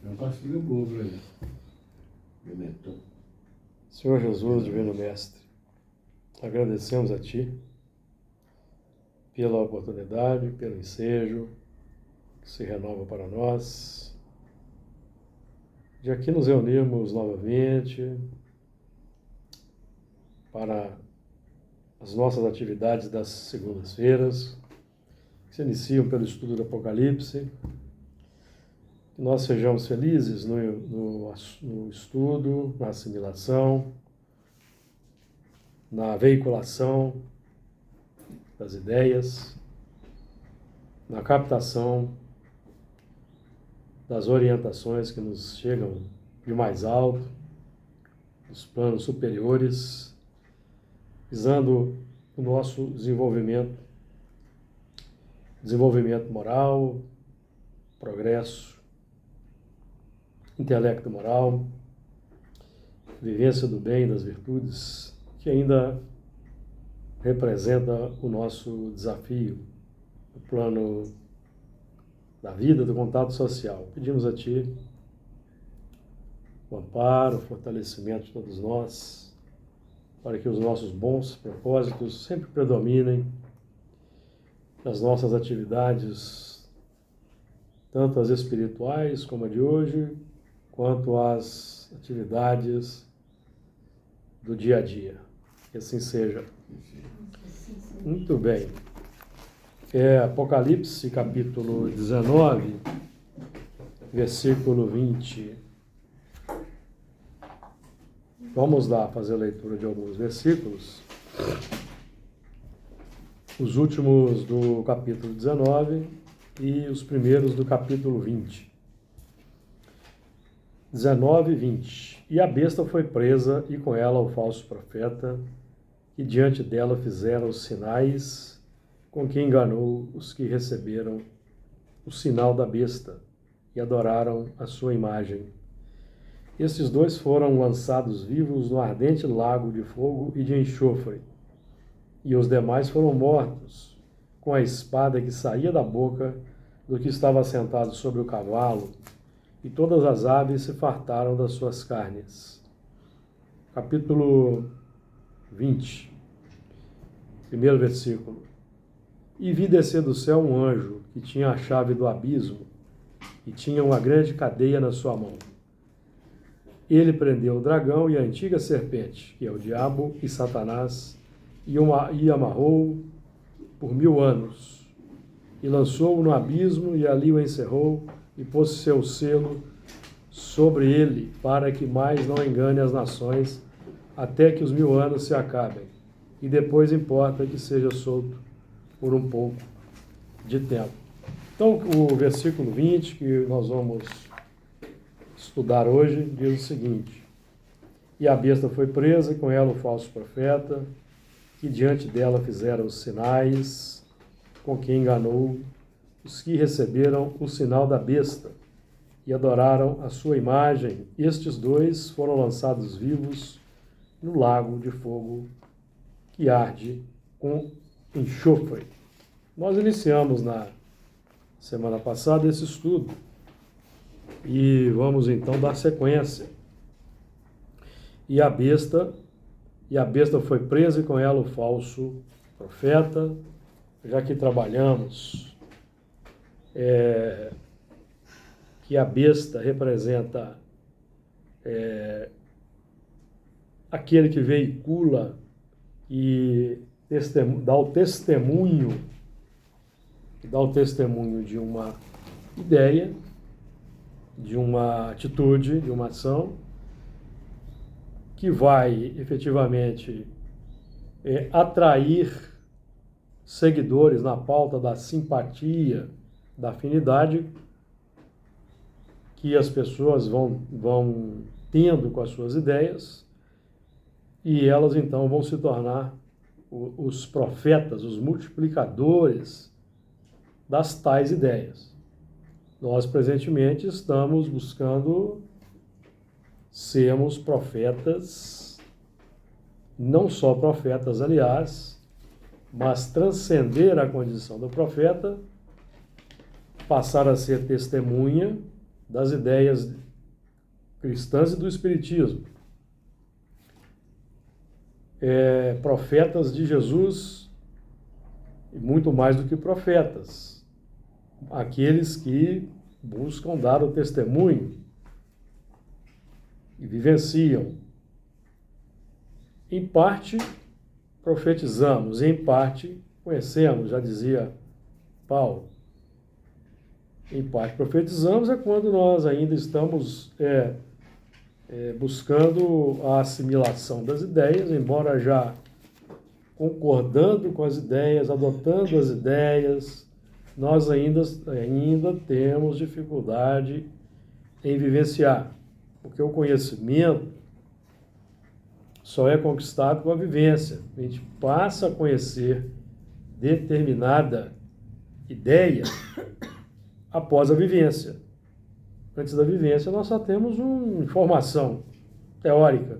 É uma pastilha boa pra ele. Pimentão. Senhor Jesus, Divino Mestre, agradecemos a Ti pela oportunidade, pelo ensejo que se renova para nós, de aqui nos reunirmos novamente para as nossas atividades das segundas-feiras, que se iniciam pelo estudo do Apocalipse. Que nós sejamos felizes no estudo, na assimilação, na veiculação das ideias, na captação das orientações que nos chegam de mais alto, dos planos superiores, visando o nosso desenvolvimento moral, progresso, intelecto moral, vivência do bem e das virtudes, que ainda representa o nosso desafio, o plano da vida, do contato social. Pedimos a Ti o amparo, o fortalecimento de todos nós, para que os nossos bons propósitos sempre predominem nas nossas atividades, tanto as espirituais como a de hoje, quanto às atividades do dia a dia. Que assim seja. Muito bem. Apocalipse, capítulo 19, versículo 20. Vamos lá fazer a leitura de alguns versículos. Os últimos do capítulo 19 e os primeiros do capítulo 20. 19 e 20. E a besta foi presa, e com ela o falso profeta, que diante dela fizeram os sinais, com que enganou os que receberam o sinal da besta e adoraram a sua imagem. Estes dois foram lançados vivos no ardente lago de fogo e de enxofre, e os demais foram mortos com a espada que saía da boca do que estava sentado sobre o cavalo, e todas as aves se fartaram das suas carnes. Capítulo 20, primeiro versículo. E vi descer do céu um anjo que tinha a chave do abismo e tinha uma grande cadeia na sua mão. Ele prendeu o dragão e a antiga serpente, que é o diabo e Satanás, e amarrou por 1000 anos, e lançou-o no abismo, e ali o encerrou, e pôs seu selo sobre ele, para que mais não engane as nações, até que os 1000 anos se acabem, e depois importa que seja solto por um pouco de tempo. Então, o versículo 20, que nós vamos estudar hoje, diz o seguinte: E a besta foi presa, e com ela o falso profeta, que diante dela fizeram os sinais, com que enganou os que receberam o sinal da besta e adoraram a sua imagem. Estes dois foram lançados vivos no lago de fogo que arde com enxofre. Nós iniciamos na semana passada esse estudo e vamos então dar sequência. E a besta foi presa, e com ela o falso profeta. Já que trabalhamos que a besta representa aquele que veicula e dá o testemunho de uma ideia, de uma atitude, de uma ação, que vai efetivamente atrair seguidores na pauta da simpatia, da afinidade que as pessoas vão tendo com as suas ideias, e elas então vão se tornar os profetas, os multiplicadores das tais ideias. Nós presentemente estamos buscando sermos profetas, não só profetas, aliás, mas transcender a condição do profeta, passar a ser testemunha das ideias cristãs e do espiritismo. Profetas de Jesus, e muito mais do que profetas, aqueles que buscam dar o testemunho e vivenciam. Em parte, profetizamos, em parte, conhecemos, já dizia Paulo. Em parte, profetizamos é quando nós ainda estamos buscando a assimilação das ideias, embora já concordando com as ideias, adotando as ideias, nós ainda temos dificuldade em vivenciar, porque o conhecimento só é conquistado com a vivência. A gente passa a conhecer determinada ideia após a vivência. Antes da vivência, nós só temos uma informação teórica.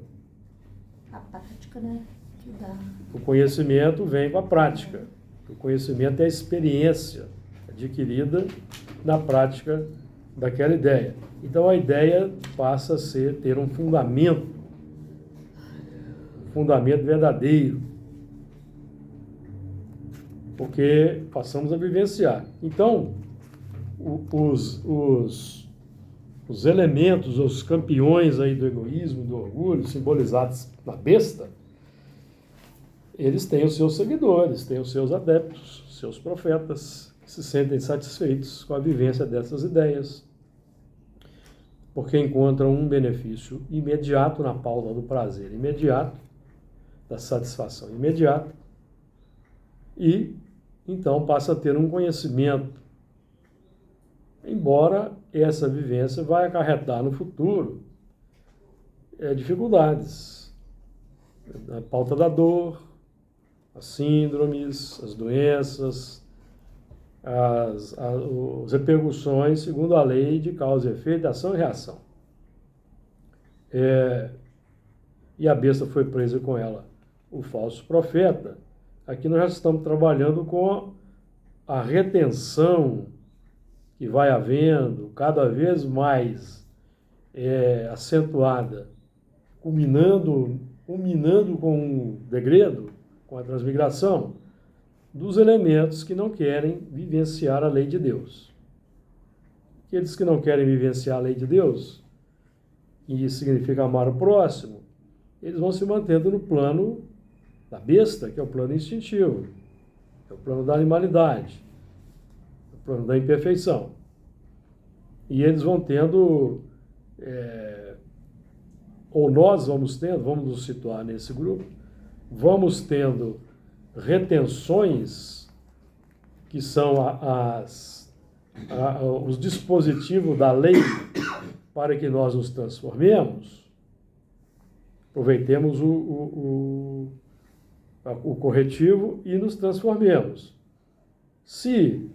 A prática, né? Que dá. O conhecimento vem com a prática. O conhecimento é a experiência adquirida na prática daquela ideia. Então, a ideia passa a ter um fundamento verdadeiro, porque passamos a vivenciar. Então, os elementos, os campeões aí do egoísmo, do orgulho, simbolizados na besta, eles têm os seus seguidores, têm os seus adeptos, seus profetas, que se sentem satisfeitos com a vivência dessas ideias, porque encontram um benefício imediato na pauta do prazer imediato, da satisfação imediata, e então passa a ter um conhecimento, embora essa vivência vai acarretar no futuro dificuldades, a pauta da dor, as síndromes, as doenças, as repercussões segundo a lei de causa e efeito, ação e reação. E a besta foi presa com ela, o falso profeta. Aqui nós já estamos trabalhando com a retenção que vai havendo cada vez mais acentuada, culminando com o degredo, com a transmigração, dos elementos que não querem vivenciar a lei de Deus. Aqueles que não querem vivenciar a lei de Deus, que significa amar o próximo, eles vão se mantendo no plano da besta, que é o plano instintivo, é o plano da animalidade, é o plano da imperfeição. E eles vão tendo, ou nós vamos tendo, vamos nos situar nesse grupo, vamos tendo retenções que são os dispositivos da lei para que nós nos transformemos. Aproveitemos o corretivo e nos transformemos. Se,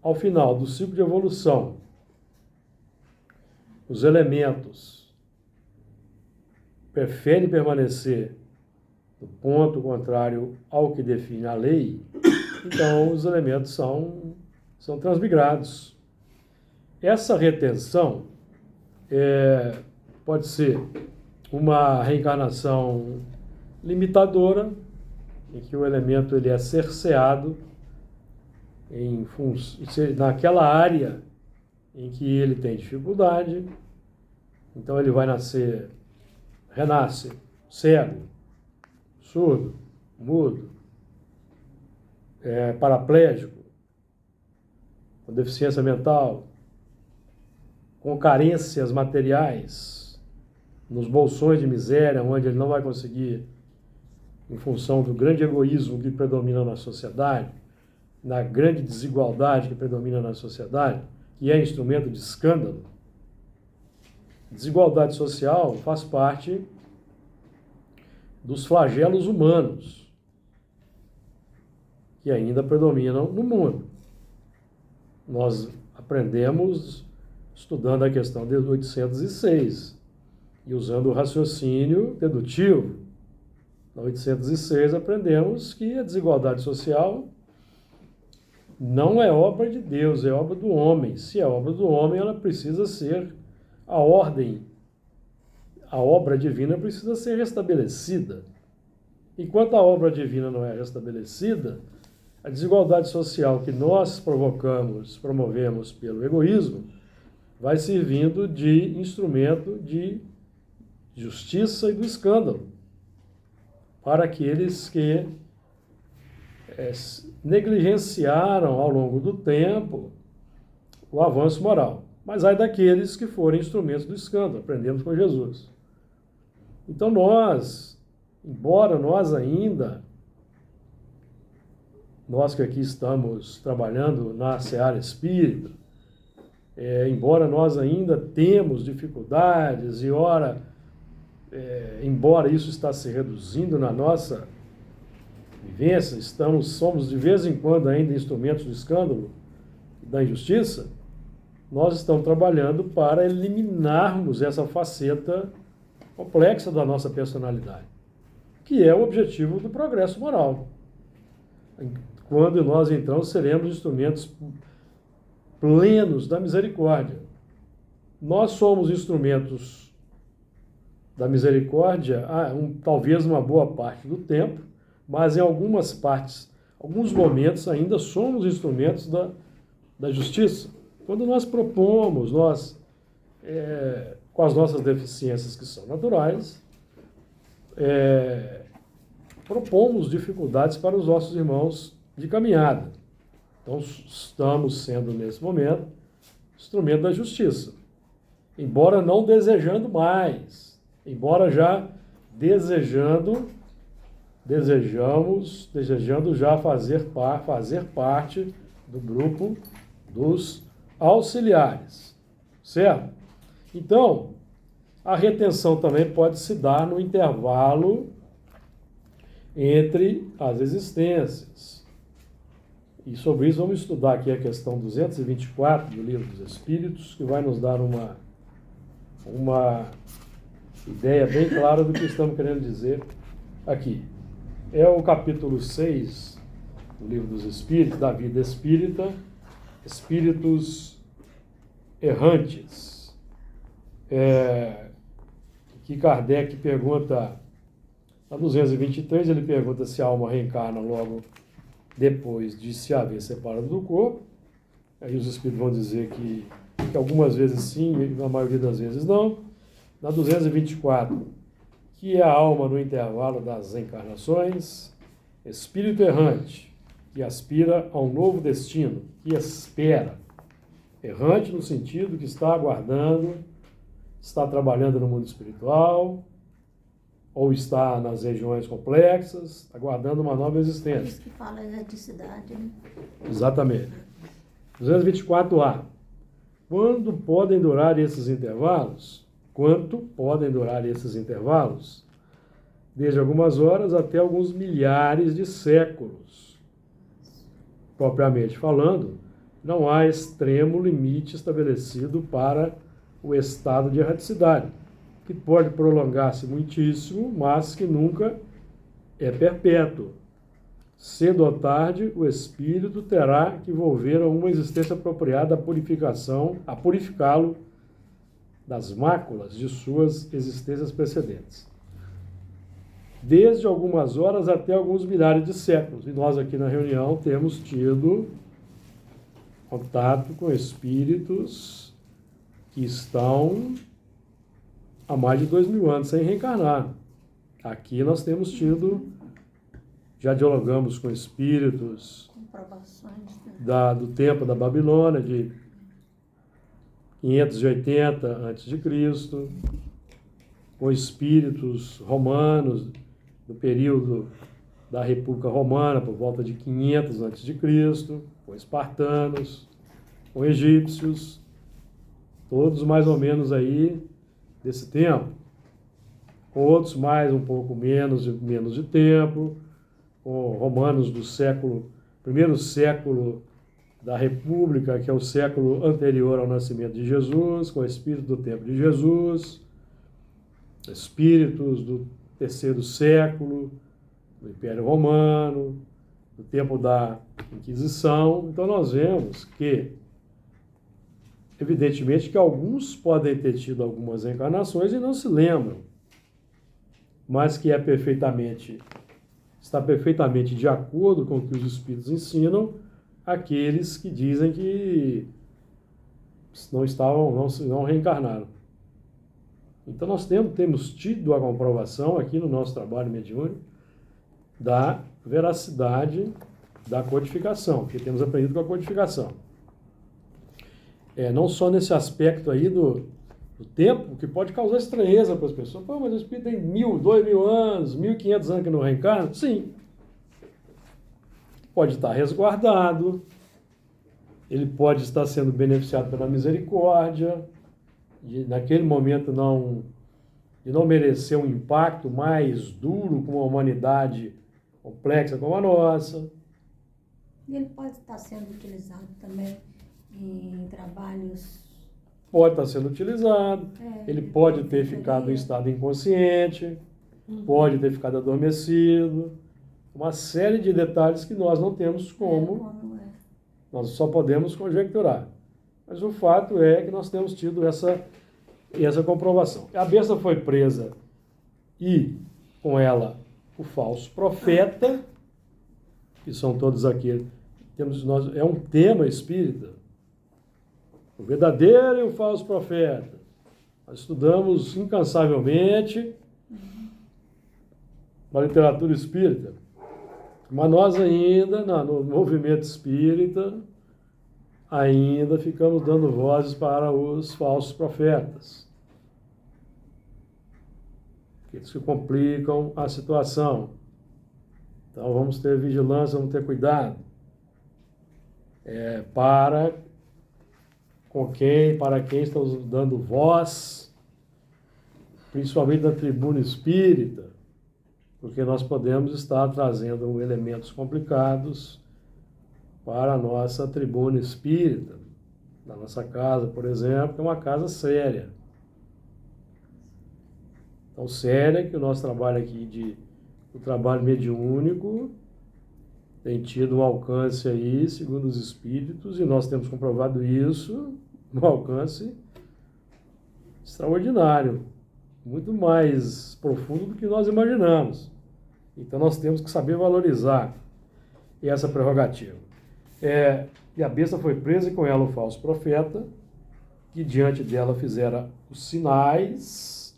ao final do ciclo de evolução, os elementos preferem permanecer no ponto contrário ao que define a lei, então os elementos são transmigrados. Essa retenção pode ser uma reencarnação limitadora, em que o elemento ele é cerceado naquela área em que ele tem dificuldade, então ele vai renasce cego, surdo, mudo, paraplégico, com deficiência mental, com carências materiais, nos bolsões de miséria, onde ele não vai conseguir, em função do grande egoísmo que predomina na sociedade, na grande desigualdade que predomina na sociedade, que é instrumento de escândalo. Desigualdade social faz parte dos flagelos humanos que ainda predominam no mundo. Nós aprendemos estudando a questão de 806 e usando o raciocínio dedutivo. Na 806 aprendemos que a desigualdade social não é obra de Deus, é obra do homem. Se é obra do homem, ela precisa ser a ordem, a obra divina precisa ser restabelecida. Enquanto a obra divina não é restabelecida, a desigualdade social que nós promovemos pelo egoísmo, vai servindo de instrumento de justiça e do escândalo para aqueles que negligenciaram ao longo do tempo o avanço moral. Mas ai daqueles que forem instrumentos do escândalo, aprendemos com Jesus. Então embora nós que aqui estamos trabalhando na seara espírita, embora nós ainda temos dificuldades e embora isso está se reduzindo na nossa vivência, somos de vez em quando ainda instrumentos do escândalo e da injustiça, nós estamos trabalhando para eliminarmos essa faceta complexa da nossa personalidade, que é o objetivo do progresso moral. Quando nós, então, seremos instrumentos plenos da misericórdia. Nós somos instrumentos da misericórdia, talvez uma boa parte do tempo, mas em algumas partes, alguns momentos ainda somos instrumentos da justiça. Quando nós propomos, com as nossas deficiências que são naturais, propomos dificuldades para os nossos irmãos de caminhada. Então, estamos sendo, nesse momento, instrumento da justiça. Embora não desejando mais, embora já desejando já fazer parte do grupo dos auxiliares, certo? Então, a retenção também pode se dar no intervalo entre as existências. E sobre isso vamos estudar aqui a questão 224 do Livro dos Espíritos, que vai nos dar uma ideia bem clara do que estamos querendo dizer aqui. É o capítulo 6 do Livro dos Espíritos, da vida espírita, Espíritos Errantes. Que Kardec pergunta, na 223, ele pergunta se a alma reencarna logo depois de se haver separado do corpo. Aí os espíritos vão dizer que algumas vezes sim, e na maioria das vezes não. Na 224, que é a alma no intervalo das encarnações, espírito errante, que aspira a um novo destino, que espera. Errante no sentido que está aguardando, está trabalhando no mundo espiritual, ou está nas regiões complexas, aguardando uma nova existência. Isso que fala erraticidade, né? Exatamente. 224A. Quando podem durar esses intervalos? Quanto podem durar esses intervalos? Desde algumas horas até alguns milhares de séculos. Propriamente falando, não há extremo limite estabelecido para o estado de erraticidade, que pode prolongar-se muitíssimo, mas que nunca é perpétuo. Cedo ou tarde, o espírito terá que volver a uma existência apropriada a purificá-lo das máculas de suas existências precedentes. Desde algumas horas até alguns milhares de séculos. E nós aqui na reunião temos tido contato com espíritos que estão há mais de 2000 anos sem reencarnar. Aqui nós temos tido, já dialogamos com espíritos do tempo da Babilônia, de 580 a.C., com espíritos romanos do período da República Romana, por volta de 500 a.C., com espartanos, com egípcios, todos mais ou menos aí desse tempo, com outros mais um pouco menos de tempo, com romanos do primeiro século da República, que é o século anterior ao nascimento de Jesus, com espíritos do tempo de Jesus, espíritos do terceiro século do Império Romano, do tempo da Inquisição. Então nós vemos que, evidentemente, que alguns podem ter tido algumas reencarnações e não se lembram, mas que está perfeitamente de acordo com o que os espíritos ensinam aqueles que dizem que não reencarnaram. Então nós temos tido a comprovação aqui no nosso trabalho mediúnico da veracidade da codificação, que temos aprendido com a codificação. Não só nesse aspecto aí do tempo, que pode causar estranheza para as pessoas. Pô, mas o espírito tem 1.000, 2.000 anos, 1.500 anos que não reencarna? Sim. Pode estar resguardado, ele pode estar sendo beneficiado pela misericórdia, e naquele momento de não merecer um impacto mais duro com uma humanidade complexa como a nossa. E ele pode estar sendo utilizado também em trabalhos. Pode estar sendo utilizado, ele pode ter ficado em estado inconsciente, pode ter ficado adormecido, uma série de detalhes que nós não temos como, nós só podemos conjecturar. Mas o fato é que nós temos tido essa comprovação. A besta foi presa e, com ela, o falso profeta, que são todos aqueles. É um tema espírita. O verdadeiro e o falso profeta. Nós estudamos incansavelmente na literatura espírita. Mas nós ainda, no movimento espírita, ainda ficamos dando vozes para os falsos profetas. Eles que complicam a situação. Então vamos ter vigilância, vamos ter cuidado. Para quem estamos dando voz, principalmente na tribuna espírita, porque nós podemos estar trazendo elementos complicados para a nossa tribuna espírita. Na nossa casa, por exemplo, é uma casa séria. Então, séria que o nosso trabalho aqui, o trabalho mediúnico, tem tido um alcance aí, segundo os espíritos, e nós temos comprovado isso, um alcance extraordinário, muito mais profundo do que nós imaginamos. Então nós temos que saber valorizar essa prerrogativa. E a besta foi presa e com ela o falso profeta, que diante dela fizera os sinais.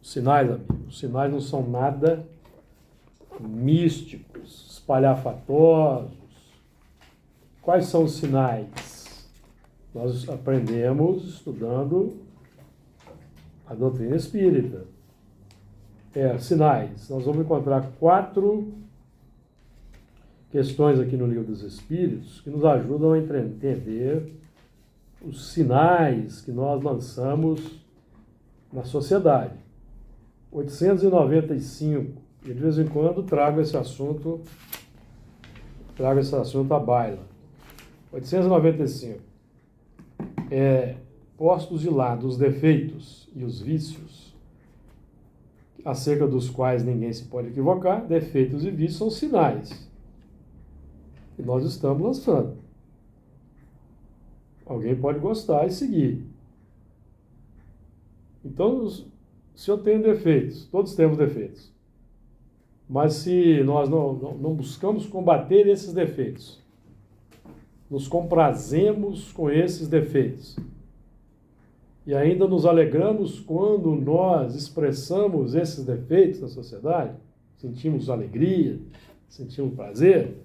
Os sinais, amigos, os sinais não são nada místicos, espalhafatosos. Quais são os sinais? Nós aprendemos estudando a doutrina espírita. Sinais. Nós vamos encontrar 4 questões aqui no Livro dos Espíritos que nos ajudam a entender os sinais que nós lançamos na sociedade. 895. E de vez em quando trago esse assunto à baila. 895. Postos de lado os defeitos e os vícios, acerca dos quais ninguém se pode equivocar, defeitos e vícios são sinais. E nós estamos lançando. Alguém pode gostar e seguir. Então, se eu tenho defeitos, todos temos defeitos. Mas se nós não buscamos combater esses defeitos, nos comprazemos com esses defeitos, e ainda nos alegramos quando nós expressamos esses defeitos na sociedade, sentimos alegria, sentimos prazer,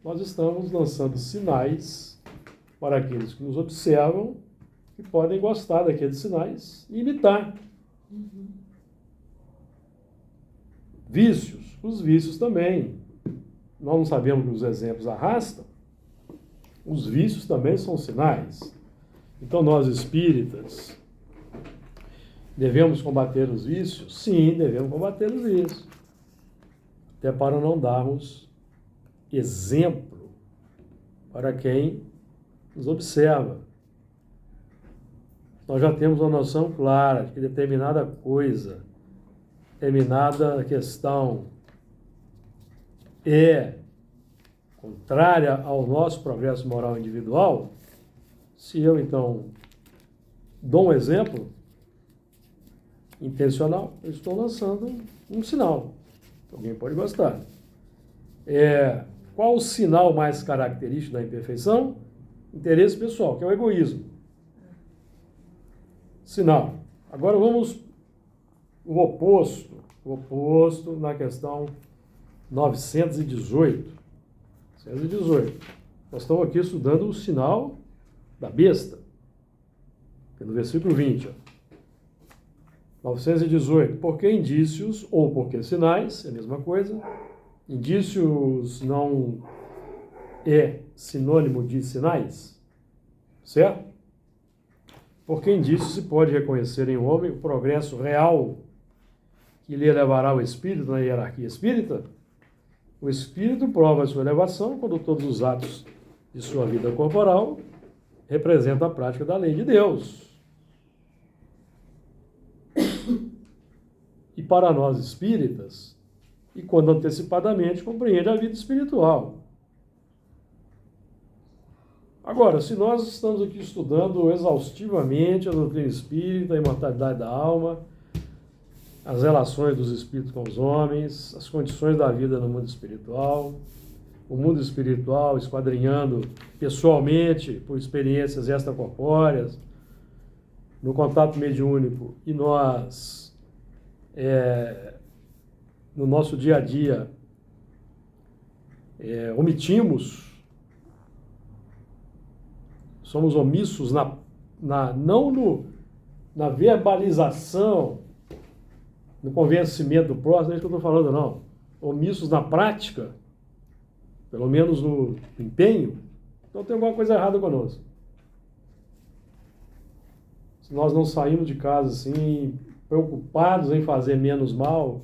nós estamos lançando sinais para aqueles que nos observam, que podem gostar daqueles sinais e imitar. Vícios, os vícios também. Nós não sabemos que os exemplos arrastam. Os vícios também são sinais. Então nós espíritas devemos combater os vícios? Sim, devemos combater os vícios. Até para não darmos exemplo para quem nos observa. Nós já temos uma noção clara de que determinada coisa, determinada questão é contrária ao nosso progresso moral individual, se eu, então, dou um exemplo intencional, eu estou lançando um sinal. Alguém pode gostar. Qual o sinal mais característico da imperfeição? Interesse pessoal, que é o egoísmo. Sinal. Agora vamos o oposto na questão 918. 918. Nós estamos aqui estudando o sinal da besta. Que é no versículo 20. 918. Por que indícios ou por que sinais? É a mesma coisa. Indícios não é sinônimo de sinais, certo? Porque indícios se pode reconhecer em um homem o progresso real que lhe elevará o espírito na hierarquia espírita. O espírito prova a sua elevação quando todos os atos de sua vida corporal representam a prática da lei de Deus. E para nós espíritas, e quando antecipadamente compreende a vida espiritual. Agora, se nós estamos aqui estudando exaustivamente a doutrina espírita, a imortalidade da alma, as relações dos espíritos com os homens, as condições da vida no mundo espiritual, o mundo espiritual esquadrinhando pessoalmente por experiências extracorpóreas, no contato mediúnico, e nós, no nosso dia a dia, omitimos, somos omissos não na verbalização, no convencimento do próximo, não é isso que eu estou falando, não. Omissos na prática, pelo menos no empenho, então tem alguma coisa errada conosco. Se nós não saímos de casa assim, preocupados em fazer menos mal,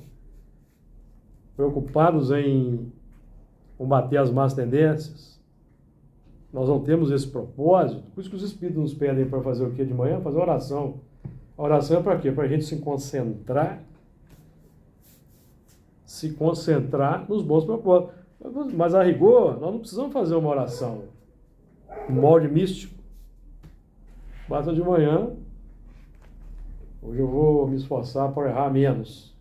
preocupados em combater as más tendências, nós não temos esse propósito. Por isso que os espíritos nos pedem para fazer o quê de manhã? Fazer oração. A oração é para quê? Para a gente se concentrar nos bons propósitos. Mas a rigor, nós não precisamos fazer uma oração, um molde místico. Basta de manhã, hoje eu vou me esforçar para errar menos,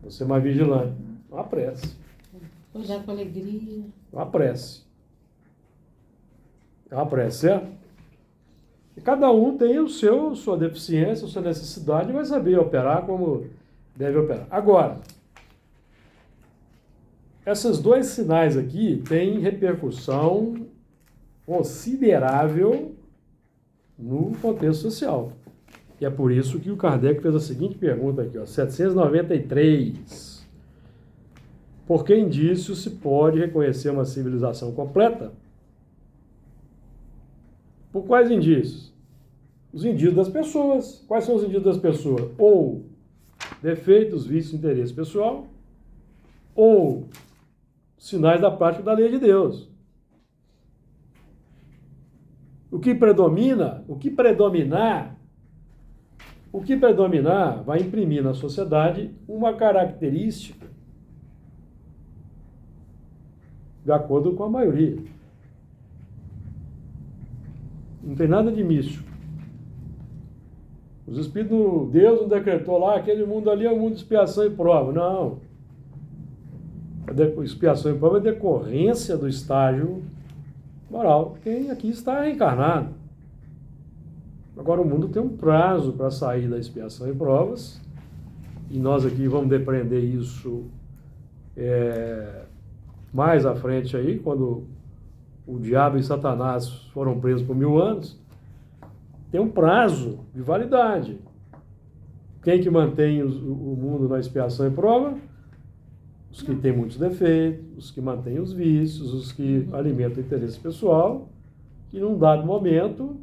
vou ser mais vigilante. Uma prece. Olhar com alegria. Uma prece. É uma prece, certo? E cada um tem sua deficiência, sua necessidade, e vai saber operar como deve operar. Agora, esses dois sinais aqui têm repercussão considerável no contexto social. E é por isso que o Kardec fez a seguinte pergunta aqui, 793. Por que indícios se pode reconhecer uma civilização completa? Por quais indícios? Os indícios das pessoas. Quais são os indícios das pessoas? Ou defeitos, vícios, interesse pessoal, ou sinais da prática da lei de Deus. O que predominar vai imprimir na sociedade uma característica de acordo com a maioria. Não tem nada de místico. Os espíritos, Deus não decretou lá, aquele mundo ali é um mundo de expiação e prova. Não. A expiação e prova é decorrência do estágio moral. Quem aqui está reencarnado. Agora o mundo tem um prazo para sair da expiação e provas, e nós aqui vamos depreender isso mais à frente aí, quando o diabo e Satanás foram presos por 1000 anos, tem um prazo de validade. Quem que mantém o mundo na expiação e prova? Os que têm muitos defeitos, os que mantêm os vícios, os que alimentam o interesse pessoal, e num dado momento,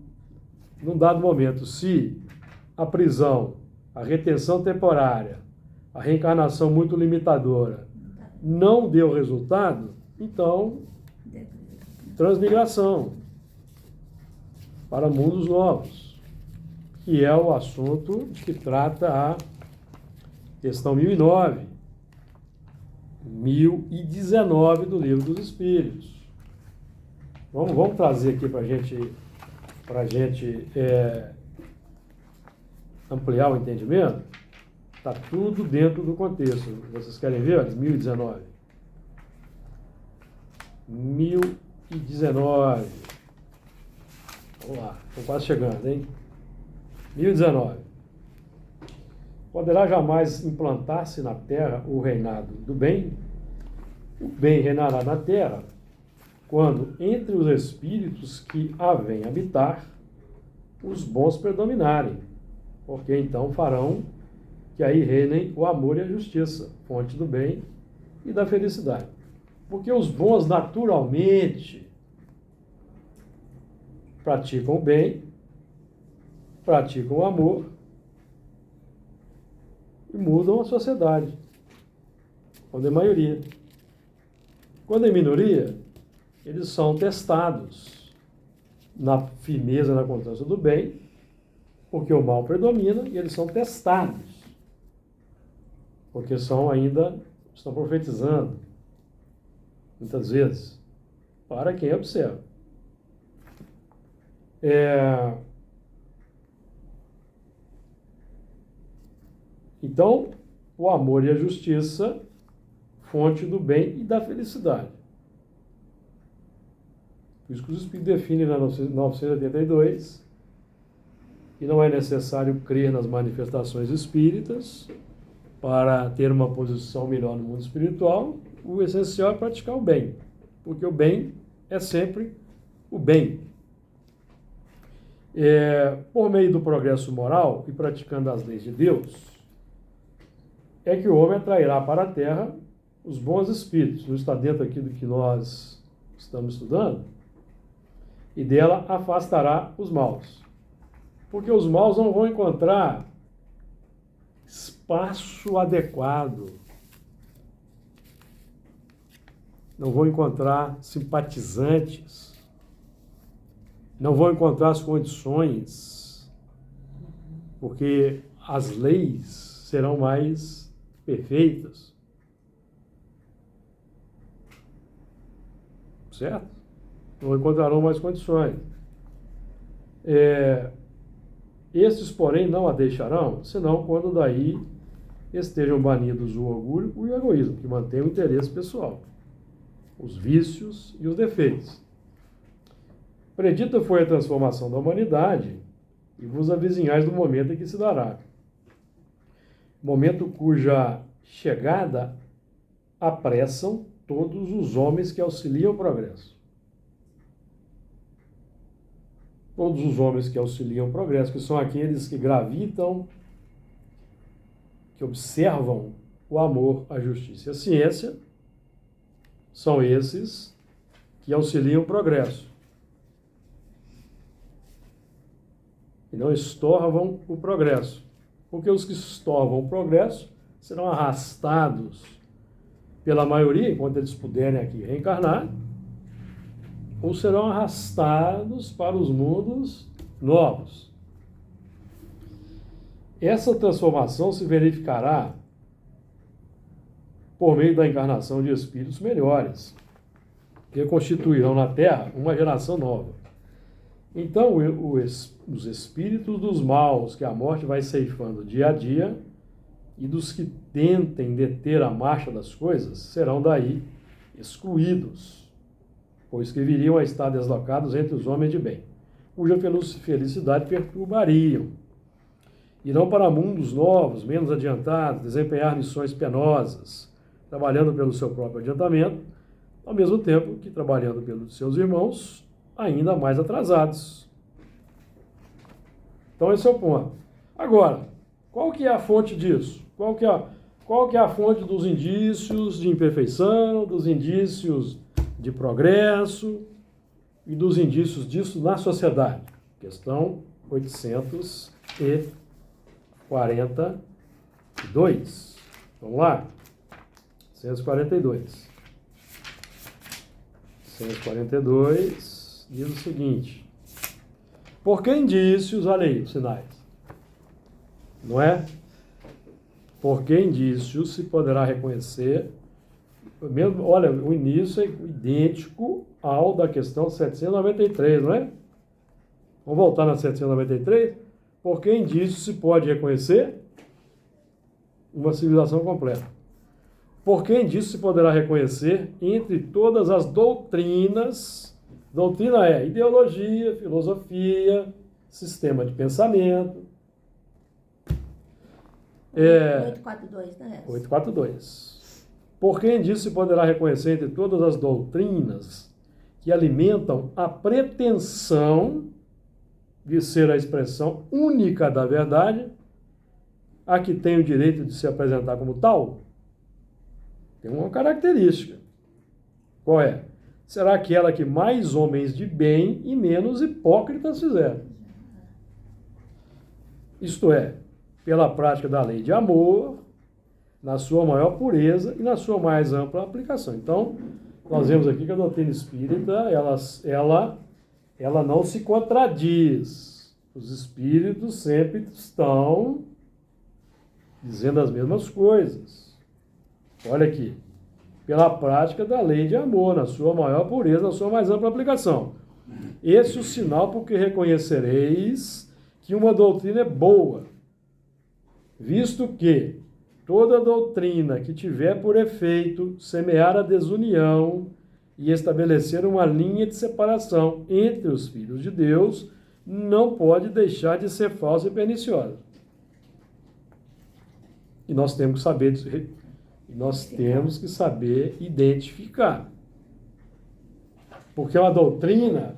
se a prisão, a retenção temporária, a reencarnação muito limitadora não deu resultado, então transmigração para mundos novos, que é o assunto de que trata a questão 1019 do Livro dos Espíritos. Vamos trazer aqui para a gente ampliar o entendimento. Está tudo dentro do contexto. Vocês querem ver? Olha, 1019. 1019. Vamos lá, estou quase chegando, hein? 1019. Poderá jamais implantar-se na terra o reinado do bem? O bem reinará na terra quando, entre os espíritos que a vêm habitar, os bons predominarem, porque então farão que aí reinem o amor e a justiça, fonte do bem e da felicidade. Porque os bons naturalmente praticam o bem, praticam o amor e mudam a sociedade, quando é maioria. Quando é minoria, eles são testados na firmeza, na constância do bem, porque o mal predomina, e eles são testados, porque estão profetizando, muitas vezes, para quem observa. Então, o amor e a justiça, fonte do bem e da felicidade. Por isso que os Espíritos definem na 982 que não é necessário crer nas manifestações espíritas para ter uma posição melhor no mundo espiritual. O essencial é praticar o bem, porque o bem é sempre o bem. Por meio do progresso moral e praticando as leis de Deus, é que o homem atrairá para a Terra os bons espíritos. Não está dentro aqui do que nós estamos estudando? E dela afastará os maus. Porque os maus não vão encontrar espaço adequado. Não vão encontrar simpatizantes. Não vão encontrar as condições. Porque as leis serão mais perfeitas. Certo? Não encontrarão mais condições. Estes, porém, não a deixarão, senão quando daí estejam banidos o orgulho e o egoísmo, que mantém o interesse pessoal, os vícios e os defeitos. Predita foi a transformação da humanidade, e vos avizinhais do momento em que se dará. Momento cuja chegada apressam todos os homens que auxiliam o progresso. Todos os homens que auxiliam o progresso, que são aqueles que gravitam, que observam o amor, a justiça e a ciência, são esses que auxiliam o progresso. E não estorvam o progresso. Porque os que estorvam o progresso serão arrastados pela maioria, enquanto eles puderem aqui reencarnar, ou serão arrastados para os mundos novos. Essa transformação se verificará por meio da encarnação de espíritos melhores, que constituirão na Terra uma geração nova. Então, os espíritos dos maus que a morte vai ceifando dia a dia e dos que tentem deter a marcha das coisas serão daí excluídos, pois que viriam a estar deslocados entre os homens de bem, cuja felicidade perturbariam. Irão para mundos novos, menos adiantados, desempenhar missões penosas, trabalhando pelo seu próprio adiantamento, ao mesmo tempo que trabalhando pelos seus irmãos, ainda mais atrasados. Então esse é o ponto. Agora, qual que é a fonte disso? Qual que é a fonte dos indícios de imperfeição, dos indícios de progresso e dos indícios disso na sociedade? Questão 842. Vamos lá? 842. 842 diz o seguinte: por que indícios, olha aí os sinais, não é? Por que indícios se poderá reconhecer Mesmo, olha, o início é idêntico ao da questão 793, não é? Vamos voltar na 793? Por que indício se pode reconhecer uma civilização completa? Por que indício se poderá reconhecer entre todas as doutrinas? Doutrina é ideologia, filosofia, sistema de pensamento. 842, né? 842. Por que indício se poderá reconhecer entre todas as doutrinas que alimentam a pretensão de ser a expressão única da verdade, a que tem o direito de se apresentar como tal? Tem uma característica. Qual é? Será aquela que mais homens de bem e menos hipócritas fizeram. Isto é, pela prática da lei de amor, na sua maior pureza e na sua mais ampla aplicação. Então, nós vemos aqui que a doutrina espírita, ela não se contradiz. Os espíritos sempre estão dizendo as mesmas coisas. Olha aqui. Pela prática da lei de amor, na sua maior pureza, na sua mais ampla aplicação. Esse é o sinal porque reconhecereis que uma doutrina é boa, visto que toda doutrina que tiver por efeito semear a desunião e estabelecer uma linha de separação entre os filhos de Deus, não pode deixar de ser falsa e perniciosa. E nós temos que saber identificar. Porque uma doutrina,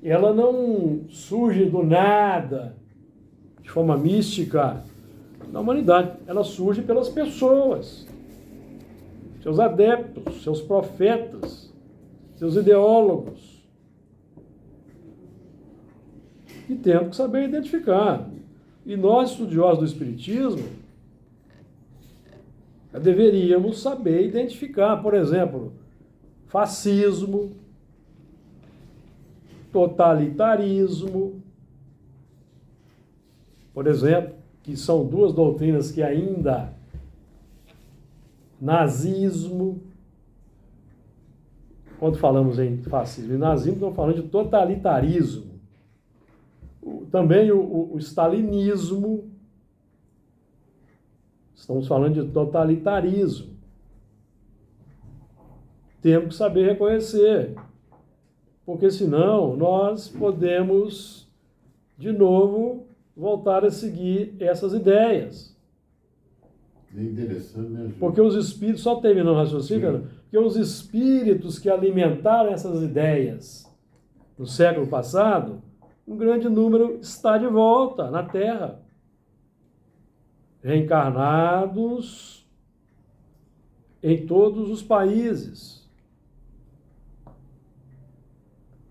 ela não surge do nada, de forma mística, na humanidade. Ela surge pelas pessoas, seus adeptos, seus profetas, seus ideólogos. E temos que saber identificar. E nós, estudiosos do Espiritismo, deveríamos saber identificar, por exemplo, fascismo, totalitarismo, por exemplo, que são duas doutrinas que ainda, nazismo, quando falamos em fascismo e nazismo, estamos falando de totalitarismo. Também o stalinismo, estamos falando de totalitarismo. Temos que saber reconhecer, porque senão nós podemos, de novo, voltar a seguir essas ideias. É interessante, né, Júlio? Porque os espíritos, só terminando o raciocínio, porque os espíritos que alimentaram essas ideias no século passado, um grande número está de volta na Terra, reencarnados em todos os países.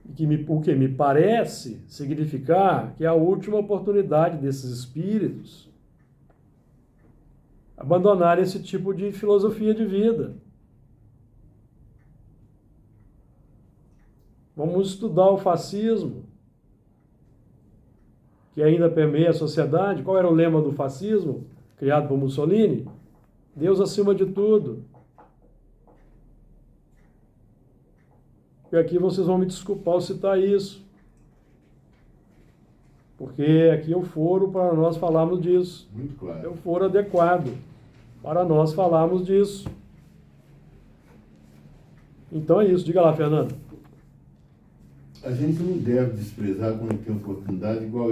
O que me parece significar que é a última oportunidade desses espíritos abandonarem esse tipo de filosofia de vida. Vamos estudar o fascismo, que ainda permeia a sociedade. Qual era o lema do fascismo, criado por Mussolini? Deus acima de tudo. E aqui vocês vão me desculpar ao citar isso, porque aqui é o foro para nós falarmos disso. Muito claro. É o foro adequado para nós falarmos disso. Então é isso. Diga lá, Fernando. A gente não deve desprezar quando tem oportunidade, igual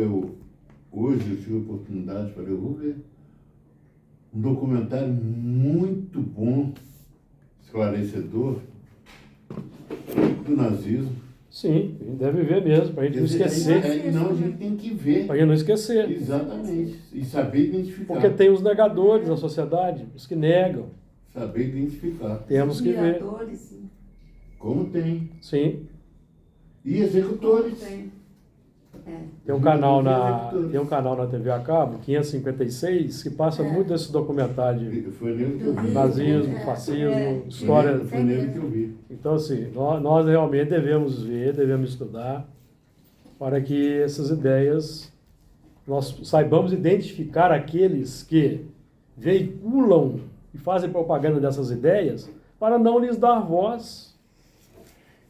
hoje eu tive a oportunidade, falei, eu vou ver um documentário muito bom, esclarecedor, do nazismo. Sim, a gente deve ver mesmo, para a gente não esquecer. Não, a gente tem que ver. Para a gente não esquecer. Exatamente. E saber identificar. Porque tem os negadores na sociedade, os que negam. Saber identificar. Temos que ver. Sim. Como tem. Sim. E executores. Tem um canal na TV a cabo, 556, que passa muito desse documentário de Foi nele que eu vi. nazismo, fascismo, história. Foi nele que eu vi. Então, assim, nós realmente devemos ver, devemos estudar, para que essas ideias, nós saibamos identificar aqueles que veiculam e fazem propaganda dessas ideias, para não lhes dar voz.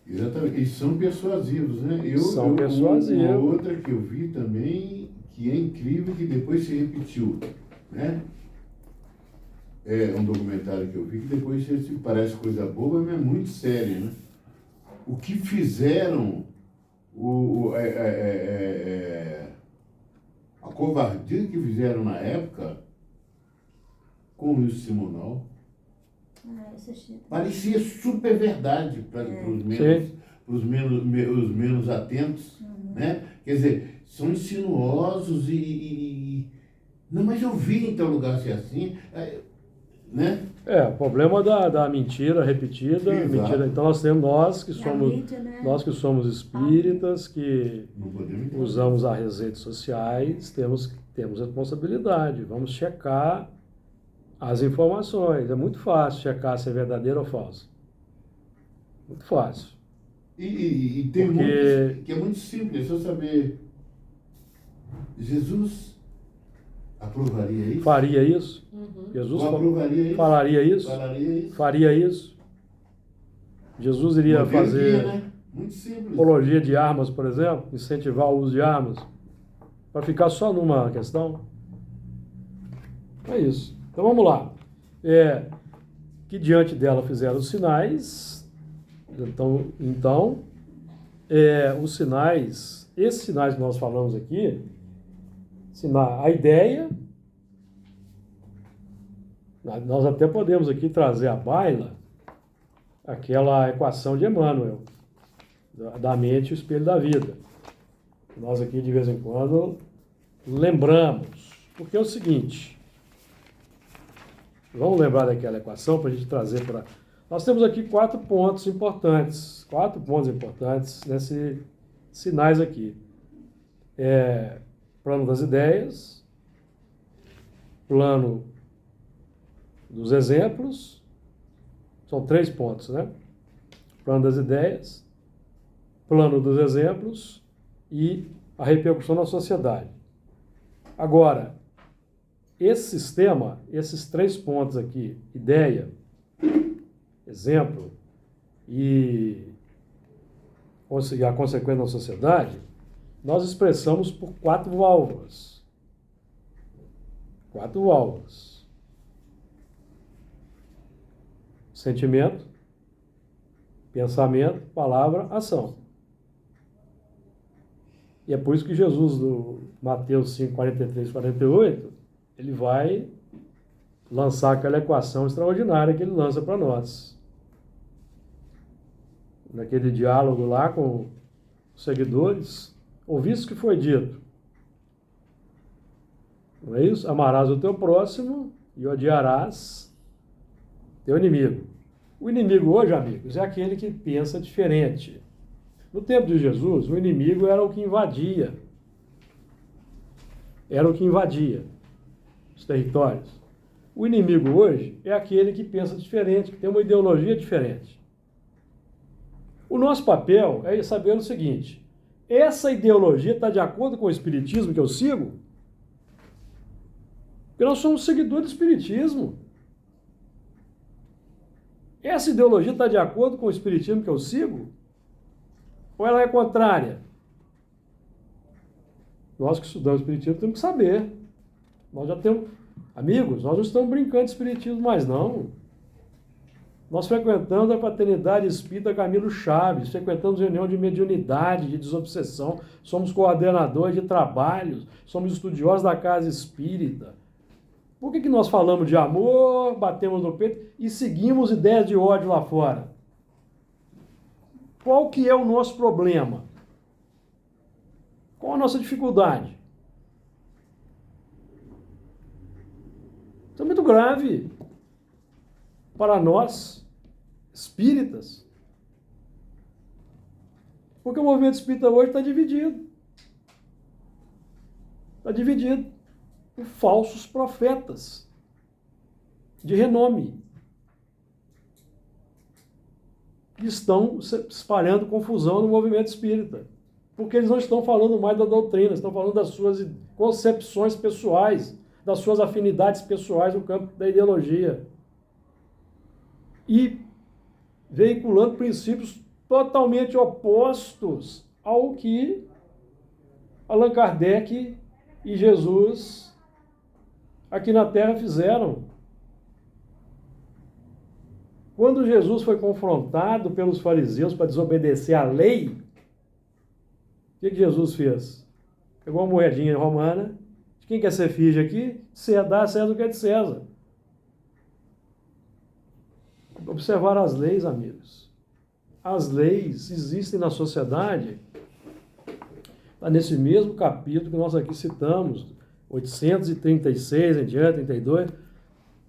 Exatamente. E são persuasivos, né? São persuasivos. Uma outra que eu vi também, que é incrível, que depois se repetiu, né? É um documentário que eu vi que depois parece coisa boba, mas é muito sério, né? O que fizeram, a covardia que fizeram na época com o Wilson Simonal. Parecia super verdade para os menos atentos, né? Quer dizer, são insinuosos não, mas eu vi em tal lugar ser assim, né? O problema da mentira repetida, Exato. mentira. Então nós que somos, mídia, né? nós que somos espíritas, que Não podemos entrar. usamos as redes sociais, temos responsabilidade. Vamos checar as informações. É muito fácil checar se é verdadeiro ou falso. Muito fácil. E tem Porque- muitos que é muito simples, é só saber. Jesus aprovaria isso? Faria isso? Uhum. Jesus Ou aprovaria isso? falaria isso? Falaria isso? Faria isso? Jesus iria Poderia, fazer né? Muito simples. apologia de armas, por exemplo? Incentivar o uso de armas? Para ficar só numa questão? É isso. Então vamos lá. Que diante dela fizeram os sinais. Então os sinais, esses sinais que nós falamos aqui, a ideia, nós até podemos aqui trazer à baila aquela equação de Emmanuel, da mente e o espelho da vida. Nós aqui, de vez em quando, lembramos, porque é o seguinte, vamos lembrar daquela equação para a gente trazer para... Nós temos aqui 4 pontos importantes nesses sinais aqui. Plano das ideias, plano dos exemplos, são 3 pontos, né? Plano das ideias, plano dos exemplos e a repercussão na sociedade. Agora, esse sistema, esses 3 pontos aqui, ideia, exemplo e a consequência na sociedade, nós expressamos por 4 válvulas. 4 válvulas. Sentimento, pensamento, palavra, ação. E é por isso que Jesus, no Mateus 5, 43, 48, ele vai lançar aquela equação extraordinária que ele lança para nós. Naquele diálogo lá com os seguidores, ouviste o que foi dito. Não é isso? Amarás o teu próximo e odiarás teu inimigo. O inimigo hoje, amigos, é aquele que pensa diferente. No tempo de Jesus, o inimigo era o que invadia. Era o que invadia os territórios. O inimigo hoje é aquele que pensa diferente, que tem uma ideologia diferente. O nosso papel é saber o seguinte: essa ideologia está de acordo com o espiritismo que eu sigo? Porque nós somos seguidores do espiritismo. Essa ideologia está de acordo com o espiritismo que eu sigo? Ou ela é contrária? Nós que estudamos espiritismo temos que saber. Nós já temos... Amigos, nós não estamos brincando de espiritismo mais não. Nós frequentamos a Fraternidade Espírita Camilo Chaves, frequentamos reunião de mediunidade, de desobsessão, somos coordenadores de trabalhos, somos estudiosos da Casa Espírita. Por que nós falamos de amor, batemos no peito e seguimos ideias de ódio lá fora? Qual que é o nosso problema? Qual a nossa dificuldade? Isso é muito grave para nós, espíritas. Porque o movimento espírita hoje está dividido. Está dividido por falsos profetas de renome. Que estão espalhando confusão no movimento espírita. Porque eles não estão falando mais da doutrina, estão falando das suas concepções pessoais, das suas afinidades pessoais no campo da ideologia. E veiculando princípios totalmente opostos ao que Allan Kardec e Jesus aqui na Terra fizeram. Quando Jesus foi confrontado pelos fariseus para desobedecer à lei, o que Jesus fez? Pegou uma moedinha romana. De quem quer ser filho aqui? Dá a César o que é de César. Observar as leis, amigos. As leis existem na sociedade. Está nesse mesmo capítulo que nós aqui citamos, 836 em diante, 32.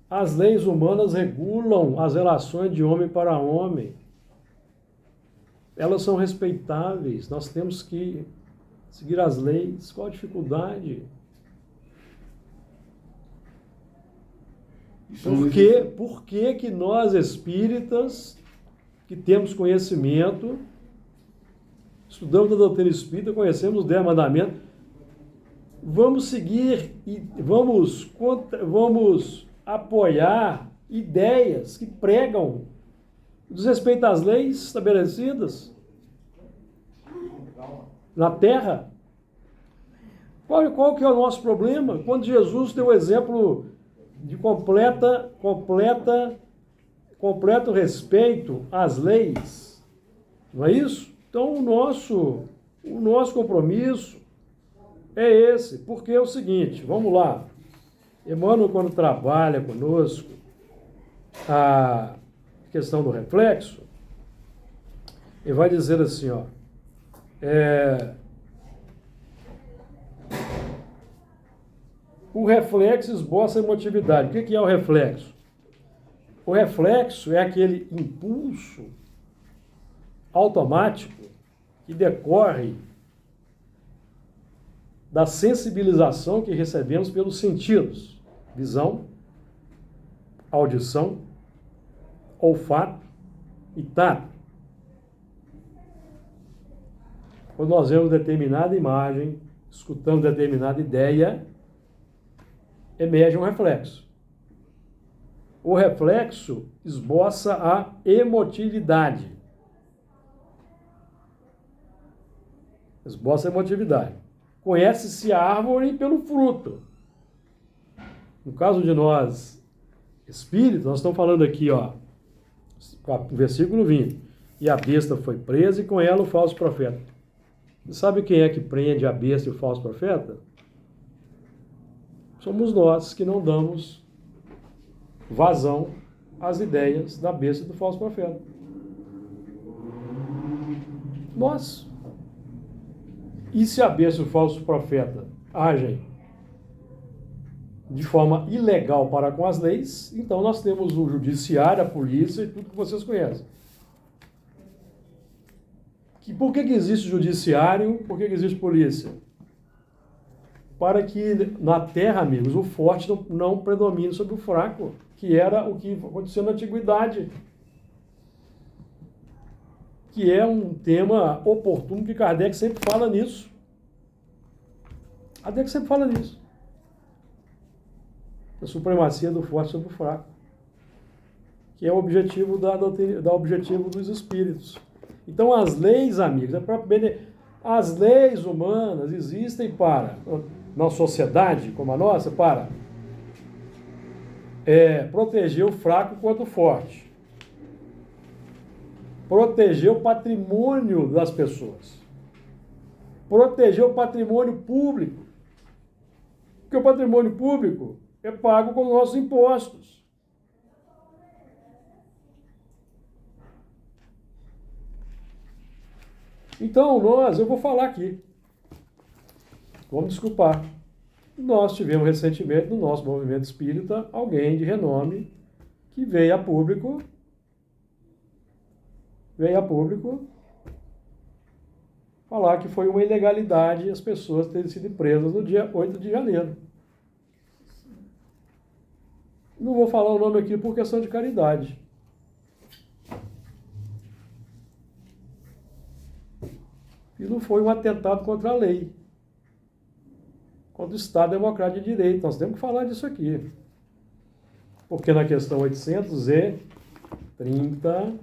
As leis humanas regulam as relações de homem para homem. Elas são respeitáveis. Nós temos que seguir as leis. Qual a dificuldade? Por que nós espíritas, que temos conhecimento, estudamos a doutrina espírita, conhecemos os 10 mandamentos, vamos seguir e vamos apoiar ideias que pregam desrespeito às leis estabelecidas na Terra? Qual que é o nosso problema? Quando Jesus deu o exemplo de completo respeito às leis, não é isso? Então o nosso compromisso é esse, porque é o seguinte, vamos lá, Emmanuel, quando trabalha conosco a questão do reflexo, ele vai dizer assim, ó, o reflexo esboça a emotividade. O que é o reflexo? O reflexo é aquele impulso automático que decorre da sensibilização que recebemos pelos sentidos: visão, audição, olfato e tato. Quando nós vemos determinada imagem, escutamos determinada ideia, emerge um reflexo. O reflexo esboça a emotividade. Esboça a emotividade. Conhece-se a árvore pelo fruto. No caso de nós, espíritos, nós estamos falando aqui, ó, versículo 20. E a besta foi presa e com ela o falso profeta. Você sabe quem é que prende a besta e o falso profeta? Somos nós que não damos vazão às ideias da besta e do falso profeta. Nós. E se a besta e o falso profeta agem de forma ilegal para com as leis, então nós temos o judiciário, a polícia e tudo que vocês conhecem. Por que existe judiciário? Por que existe polícia? Para que na Terra, amigos, o forte não predomine sobre o fraco, que era o que aconteceu na Antiguidade. Que é um tema oportuno que Kardec sempre fala nisso. Kardec sempre fala nisso. A supremacia do forte sobre o fraco. Que é o objetivo objetivo dos espíritos. Então as leis, amigos, as leis humanas existem para, na sociedade como a nossa, para proteger o fraco contra o forte. Proteger o patrimônio das pessoas. Proteger o patrimônio público. Porque o patrimônio público é pago com nossos impostos. Então, eu vou falar aqui. Vamos desculpar. Nós tivemos recentemente, no nosso movimento espírita, alguém de renome que veio a público falar que foi uma ilegalidade as pessoas terem sido presas no dia 8 de janeiro. Não vou falar o nome aqui por questão de caridade. E não foi um atentado contra a lei, contra o Estado Democrático de Direito. Nós temos que falar disso aqui. Porque na questão 830,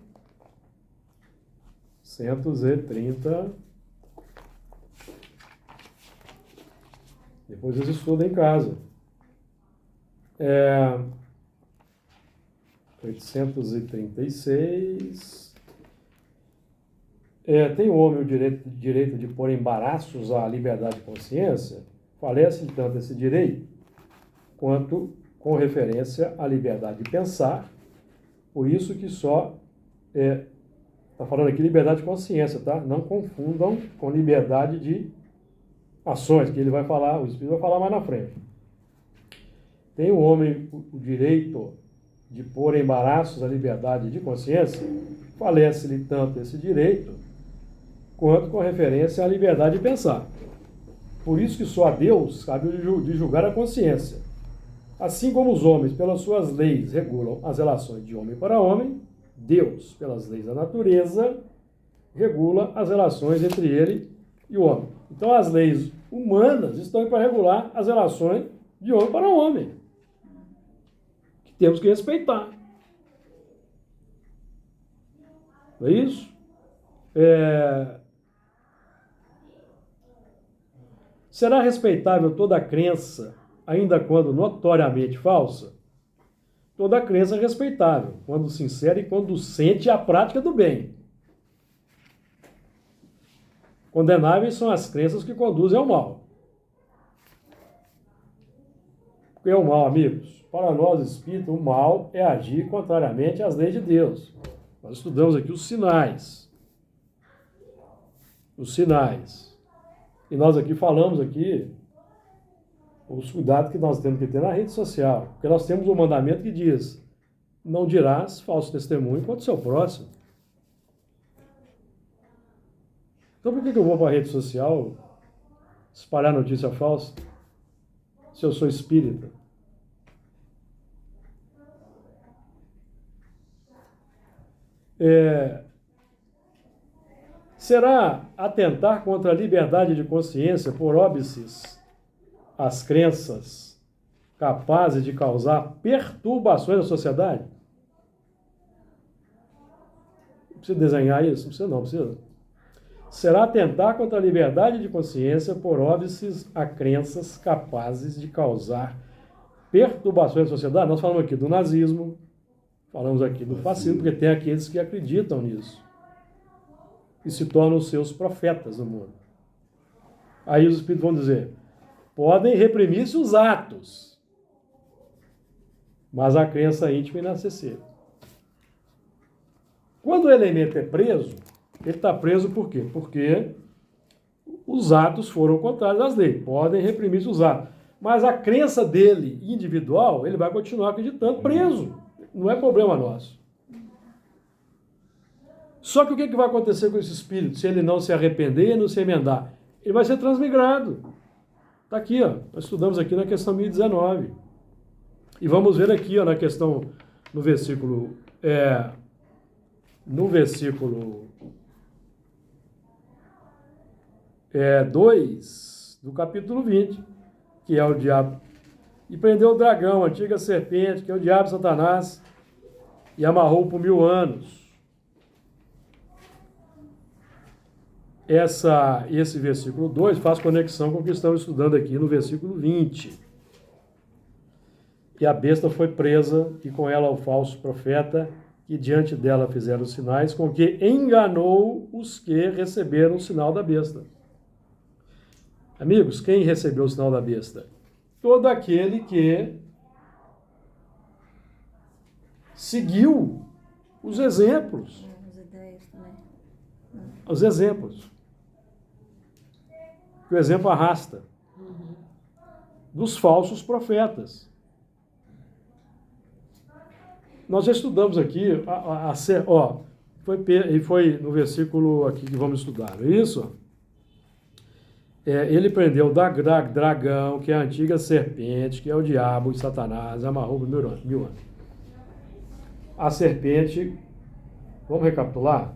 830. Depois vocês estudam em casa. 836. Tem o homem o direito de pôr embaraços à liberdade de consciência? Falece tanto esse direito, quanto com referência à liberdade de pensar. Por isso que só está falando aqui liberdade de consciência, tá? Não confundam com liberdade de ações, que ele vai falar, o Espírito vai falar mais na frente. Tem o homem o direito de pôr embaraços à liberdade de consciência? Falece-lhe tanto esse direito, quanto com referência à liberdade de pensar. Por isso que só a Deus cabe de julgar a consciência. Assim como os homens, pelas suas leis, regulam as relações de homem para homem, Deus, pelas leis da natureza, regula as relações entre ele e o homem. Então as leis humanas estão aí para regular as relações de homem para homem, que temos que respeitar. Não é isso? Será respeitável toda crença, ainda quando notoriamente falsa? Toda crença é respeitável, quando sincera e conducente à prática do bem. Condenáveis são as crenças que conduzem ao mal. O que é o mal, amigos? Para nós espíritas, o mal é agir contrariamente às leis de Deus. Nós estudamos aqui os sinais. Os sinais. E nós aqui falamos aqui os cuidados que nós temos que ter na rede social. Porque nós temos um mandamento que diz: não dirás falso testemunho contra o seu próximo. Então por que eu vou para a rede social espalhar notícia falsa se eu sou espírita? Será atentar contra a liberdade de consciência por óbices às crenças capazes de causar perturbações na sociedade? Não precisa desenhar isso? Não precisa. Será atentar contra a liberdade de consciência por óbices a crenças capazes de causar perturbações na sociedade? Nós falamos aqui do nazismo, falamos aqui do fascismo, porque tem aqueles que acreditam nisso e se tornam seus profetas no mundo. Aí os espíritos vão dizer: podem reprimir-se os atos, mas a crença íntima é inacessível. Quando o elemento é preso, ele está preso por quê? Porque os atos foram contrários às leis. Podem reprimir-se os atos. Mas a crença dele, individual, ele vai continuar acreditando preso. Não é problema nosso. Só que o que vai acontecer com esse espírito se ele não se arrepender e não se emendar? Ele vai ser transmigrado. Está aqui, ó. Nós estudamos aqui na questão 1019. E vamos ver aqui, ó, na questão, no versículo 2 do capítulo 20, que é o diabo. E prendeu o dragão, a antiga serpente, que é o diabo Satanás, e amarrou por 1000 anos. Esse versículo 2 faz conexão com o que estamos estudando aqui no versículo 20. E a besta foi presa, e com ela o falso profeta, que diante dela fizeram sinais, com que enganou os que receberam o sinal da besta. Amigos, quem recebeu o sinal da besta? Todo aquele que seguiu os exemplos. As ideias também. Os exemplos. Que o exemplo arrasta. Dos falsos profetas. Nós já estudamos aqui, foi no versículo aqui que vamos estudar, não é isso? Ele prendeu o dragão, que é a antiga serpente, que é o diabo e Satanás, amarrou por 1000 anos. A serpente, vamos recapitular?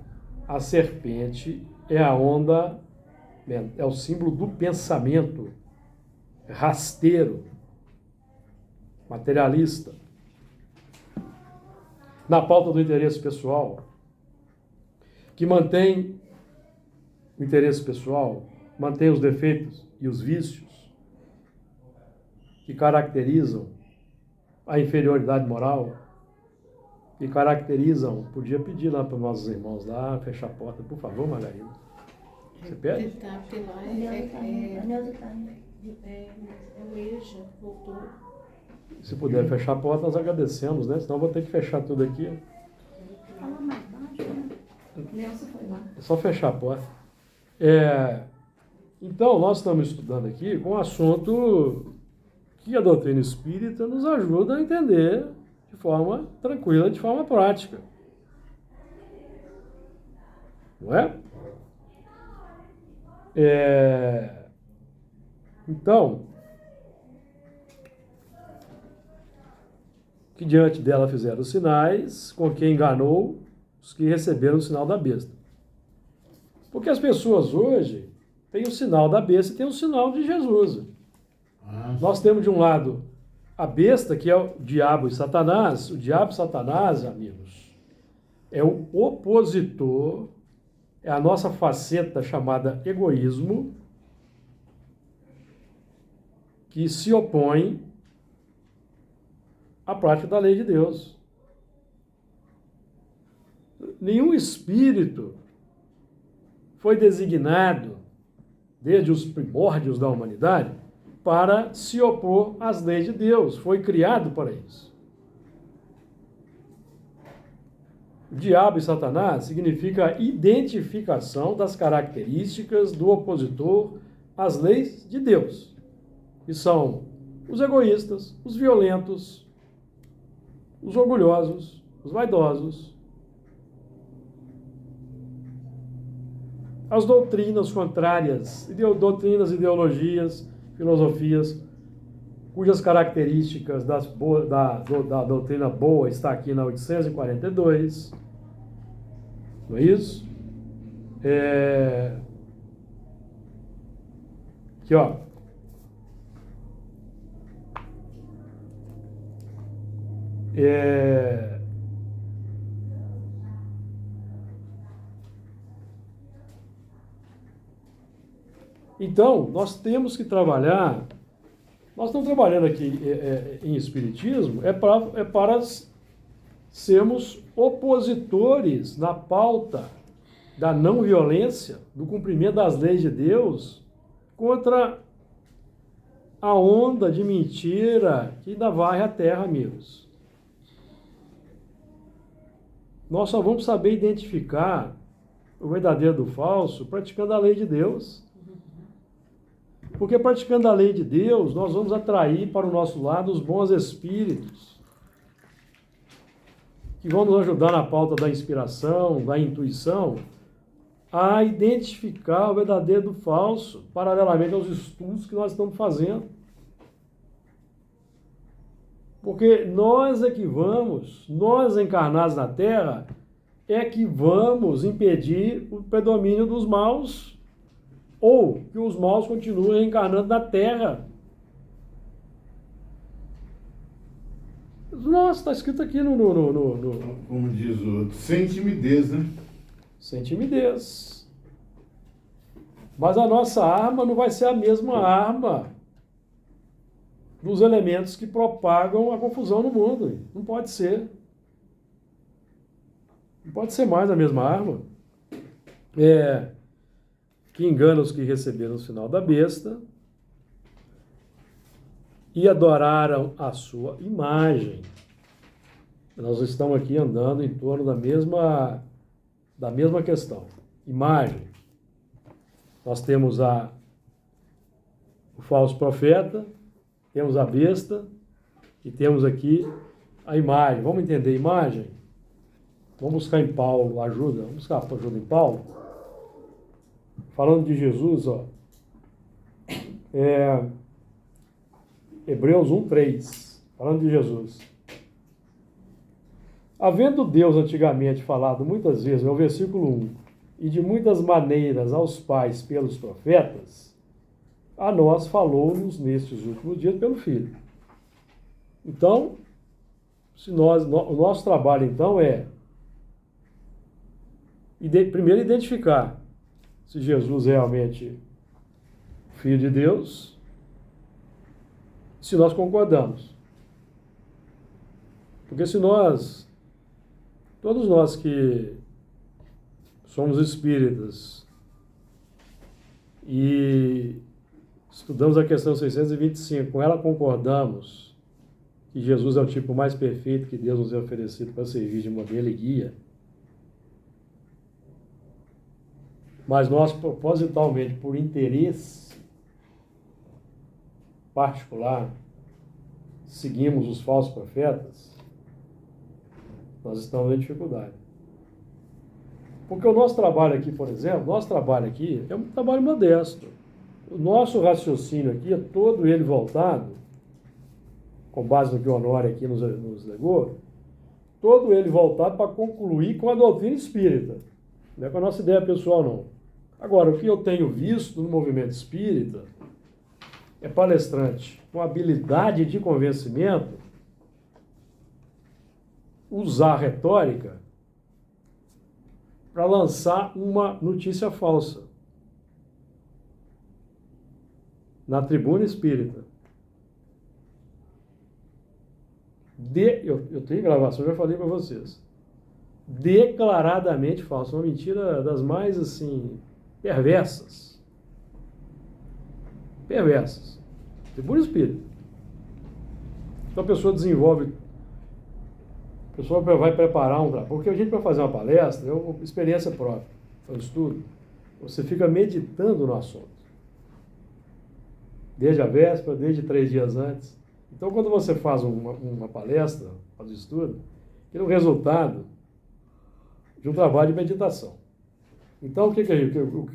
A serpente é a onda, é o símbolo do pensamento rasteiro, materialista. Na pauta do interesse pessoal, que mantém o interesse pessoal, mantém os defeitos e os vícios que caracterizam a inferioridade moral, que caracterizam, podia pedir lá para os nossos irmãos lá, fechar a porta, por favor, Margarida. Você pede? Porque lá A Neuza tá. é o EJA, voltou. Se puder fechar a porta, nós agradecemos, né? Senão eu vou ter que fechar tudo aqui. Fala mais baixo, né? Neuza foi lá. É só fechar a porta. Então, nós estamos estudando aqui com um assunto que a doutrina espírita nos ajuda a entender de forma tranquila, de forma prática. Não é? Então, que diante dela fizeram os sinais, com quem enganou os que receberam o sinal da besta. Porque as pessoas hoje têm o sinal da besta e têm o sinal de Jesus. Nós temos de um lado a besta, que é o diabo e Satanás. O diabo e Satanás, amigos, é o opositor, é a nossa faceta chamada egoísmo, que se opõe à prática da lei de Deus. Nenhum espírito foi designado, desde os primórdios da humanidade, para se opor às leis de Deus. Foi criado para isso. O diabo e Satanás significa a identificação das características do opositor às leis de Deus, que são os egoístas, os violentos, os orgulhosos, os vaidosos, as doutrinas contrárias, doutrinas, ideologias, filosofias, cujas características da doutrina boa está aqui na 842, não é isso? Aqui, ó. Então, nós temos que trabalhar, nós estamos trabalhando aqui em Espiritismo, para sermos opositores na pauta da não violência, do cumprimento das leis de Deus, contra a onda de mentira que ainda varre a terra, amigos. Nós só vamos saber identificar o verdadeiro do falso praticando a lei de Deus. Porque praticando a lei de Deus, nós vamos atrair para o nosso lado os bons espíritos, que vão nos ajudar na pauta da inspiração, da intuição, a identificar o verdadeiro do falso, paralelamente aos estudos que nós estamos fazendo. Porque nós é que vamos, nós encarnados na Terra, é que vamos impedir o predomínio dos maus, ou que os maus continuem reencarnando na Terra. Nossa, está escrito aqui no... Como diz o outro, sem timidez, né? Sem timidez. Mas a nossa arma não vai ser a mesma arma dos elementos que propagam a confusão no mundo. Não pode ser. Não pode ser mais a mesma arma. Que engana os que receberam o sinal da besta e adoraram a sua imagem. Nós estamos aqui andando em torno da mesma questão. Imagem. Nós temos o falso profeta, temos a besta e temos aqui a imagem. Vamos entender a imagem? Vamos buscar em Paulo ajuda. Vamos buscar ajuda em Paulo. Falando de Jesus, ó. Hebreus 1:3. Falando de Jesus. Havendo Deus antigamente falado muitas vezes, é o versículo 1, e de muitas maneiras aos pais pelos profetas, a nós falou-nos nestes últimos dias pelo Filho. Então, o nosso trabalho então é primeiro identificar se Jesus é realmente Filho de Deus, se nós concordamos. Porque se todos nós que somos espíritas e estudamos a questão 625, com ela concordamos que Jesus é o tipo mais perfeito que Deus nos é oferecido para servir de modelo e guia, mas nós propositalmente, por interesse particular, seguimos os falsos profetas, nós estamos em dificuldade. Porque o nosso trabalho aqui, por exemplo, é um trabalho modesto. O nosso raciocínio aqui é todo ele voltado, com base no que o Honório aqui nos legou, todo ele voltado para concluir com a doutrina espírita. Não é com a nossa ideia pessoal, não. Agora, o que eu tenho visto no movimento espírita é palestrante com habilidade de convencimento usar a retórica para lançar uma notícia falsa na tribuna espírita. Eu tenho gravação, já falei para vocês. Declaradamente falsa, uma mentira das mais, assim, perversas. Tribuna espírita. Então a pessoa desenvolve, a pessoa vai preparar um trabalho, porque a gente, para fazer uma palestra, é uma experiência própria, é um estudo. Você fica meditando no assunto. Desde a véspera, desde 3 dias antes. Então, quando você faz uma palestra, faz um estudo, ele é o resultado de um trabalho de meditação. Então, o que é isso?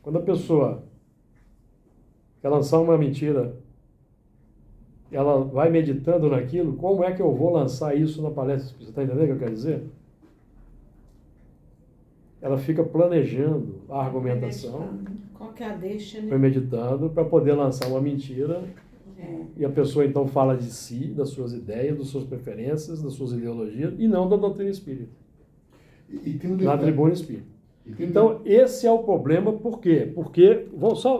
Quando a pessoa quer lançar uma mentira, ela vai meditando naquilo, como é que eu vou lançar isso na palestra? Você está entendendo o que eu quero dizer? Ela fica planejando a argumentação, qual que é a deixa, né? premeditando, para poder lançar uma mentira. E a pessoa então fala de si, das suas ideias, das suas preferências, das suas ideologias, e não da doutrina espírita. Na tribuna espírita. Então, esse é o problema, por quê? Porque,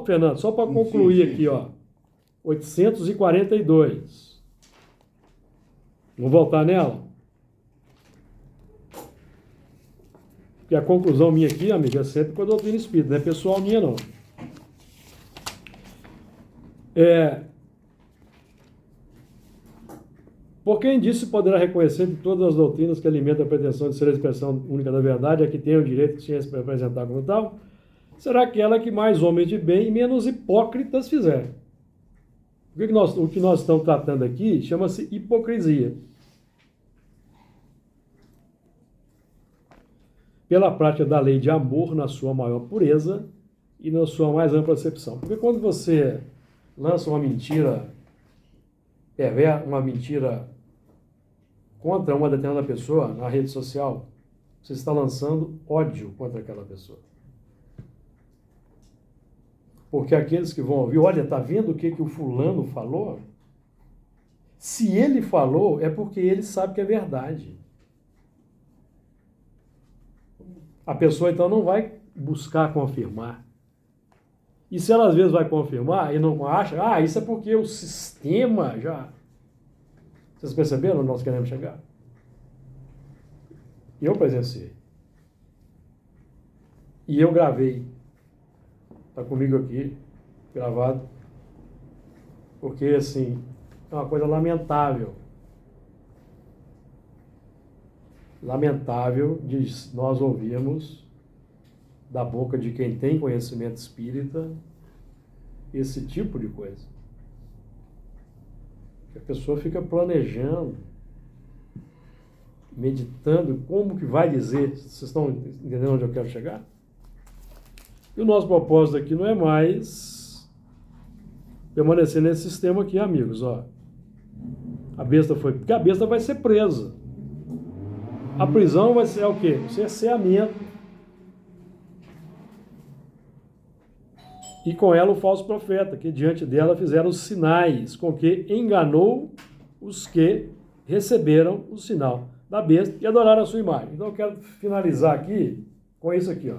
Fernando, só para concluir aqui, ó, 842. Vamos voltar nela? Porque a conclusão minha aqui, amiga, é sempre com a doutrina espírita, não é pessoal minha, não. Por quem disse poderá reconhecer que todas as doutrinas que alimentam a pretensão de ser a expressão única da verdade é que tem o direito de se representar como tal, será aquela que mais homens de bem e menos hipócritas fizerem. O que nós estamos tratando aqui chama-se hipocrisia. Pela prática da lei de amor na sua maior pureza e na sua mais ampla acepção. Porque quando você lança uma mentira uma mentira contra uma determinada pessoa na rede social, você está lançando ódio contra aquela pessoa. Porque aqueles que vão ouvir, olha, tá vendo o que o fulano falou? Se ele falou, é porque ele sabe que é verdade. A pessoa, então, não vai buscar confirmar. E se ela, às vezes, vai confirmar e não acha, isso é porque o sistema já... Vocês perceberam onde nós queremos chegar? Eu presenciei. E eu gravei. Está comigo aqui, gravado. Porque, assim, é uma coisa lamentável. Lamentável de nós ouvirmos da boca de quem tem conhecimento espírita esse tipo de coisa. A pessoa fica planejando, meditando como que vai dizer. Vocês estão entendendo onde eu quero chegar? E o nosso propósito aqui não é mais permanecer nesse sistema aqui, amigos. Ó. Porque a besta vai ser presa. A prisão vai ser o quê? Cerceamento. E com ela o falso profeta, que diante dela fizeram os sinais, com que enganou os que receberam o sinal. da besta e adoraram a sua imagem. Então eu quero finalizar aqui com isso aqui, ó.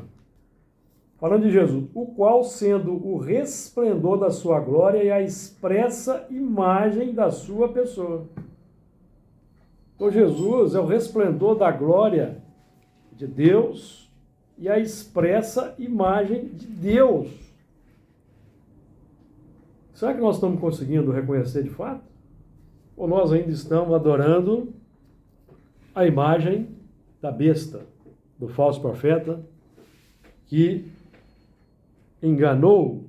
Falando de Jesus, o qual, sendo o resplendor da sua glória e a expressa imagem da sua pessoa. Então Jesus é o resplendor da glória de Deus e a expressa imagem de Deus. Será que nós estamos conseguindo reconhecer de fato? Ou nós ainda estamos adorando a imagem da besta, do falso profeta, que enganou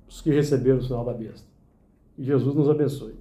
os que receberam o sinal da besta? E Jesus nos abençoe.